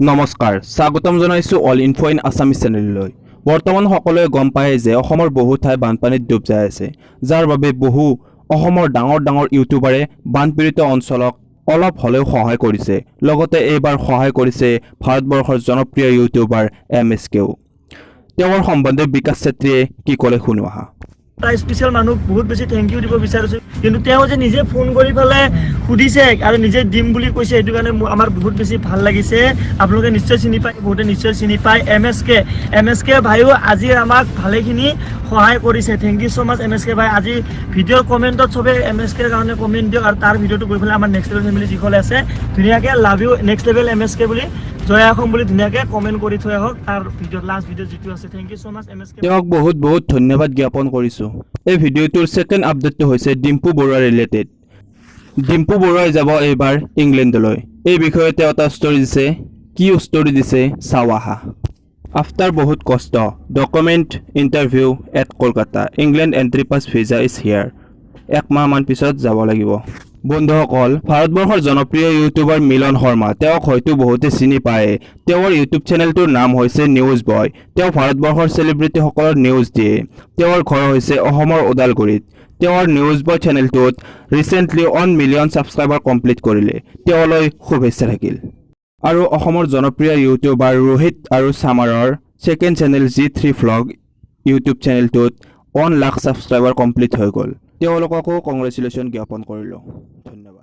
নমস্কাৰ স্বাগতম জনাইছো অল ইনফো ইন আসামিজ চেনেললৈ বৰ্তমান সকলোৱে গম পায় যে অসমৰ বহু ঠাই বানপানীত ডুব যায় আছে যাৰ বাবে বহু অসমৰ ডাঙৰ ইউটিউবাৰে বানপীড়িত অঞ্চলক অলপ হলেও সহায় কৰিছে লগতে এইবাৰ সহায় কৰিছে ভাৰতবৰ্ষৰ জনপ্ৰিয় ইউটিউবাৰ MSKও তেওঁৰ সম্বন্ধে বিকাশ চেত্ৰীয়ে কি ক'লে শুনো আহা স্পেশাল মানুহ বহুত বেছি থ্যাংক ইউ দিব বিচাৰিছো কিন্তু তেওঁ যে নিজে ফোন কৰি ফেলে সুধিছে আৰু নিজে দিম বুলি কৈছে এটো কাৰণে আমাৰ বহুত বেছি ভাল লাগিছে আপোনালোকে নিশ্চয় চিনি পায় বহুতে নিশ্চয় চিনি পায় MSK ভাইও আজি আমাক ভালেখিনি সহায় কৰিছে থ্যাংক ইউ সো মাচ MSK ভাই আজি ভিডিঅ'ৰ কমেন্টত সবে MSK ৰ কাৰণে কমেন্ট দিয়ক আৰু তাৰ ভিডিঅ'টো গৈ ফেলে আমাৰ নেক্সট লেভেল ফেমিলি যিখলে আছে ধুনীয়াকে love you next level MSK বুলি জয় আখম বুলি ধুনীয়াকে কমেন্ট কৰি থৈ হওক তাৰ ভিডিঅ' লাষ্ট ভিডিঅ' যিটো আছে থ্যাংক ইউ সো মাচ MSK তেওঁক বহুত ধন্যবাদ জ্ঞাপন কৰিছো এই ভিডিঅ'টোৰ সেকেন্ড আপডেটটো হৈছে ডিম্পু বৰুৱা ৰিলেটেড ডিম্পু বৰুৱাই যাব এইবাৰ ইংলেণ্ডলৈ এই বিষয়ে তেওঁ এটা ষ্টৰী দিছে কি ষ্টৰী দিছে চাওয়াহা আফটাৰ বহুত কষ্ট document interview at Kolkata England entry পাছ ভিসা ইজ হিয়াৰ এক মাহ মান পিছত যাব লাগিব বন্ধুসকল ভাৰতবৰ্ষৰ জনপ্ৰিয় ইউটিউবাৰ মিলন শৰ্মা তেওঁক হয়তো বহুতে চিনি পায় তেওঁৰ ইউটিউব চেনেলটোৰ নাম হৈছে নিউজ বয় তেওঁ ভাৰতবৰ্ষৰ সেলিব্ৰিটিসকলৰ নিউজ দিয়ে তেওঁৰ ঘৰ হৈছে অসমৰ ওদালগুৰিত তেওঁৰ news boy চেনেলটোত recently 1 million subscriber complete কৰিলে তেওঁলৈ শুভেচ্ছা থাকিল আৰু অসমৰ জনপ্ৰিয় ইউটিউবাৰ ৰোহিত আৰু সামাৰৰ second channel G3 Vlog YouTube চেনেলটোত 1 লাখ সাবস্ক্ৰাইবাৰ কমপ্লিট হৈ গ'ল তেওঁলোককো কংগ্ৰেচুলেশ্যন জ্ঞাপন কৰিলো ধন্যবাদ।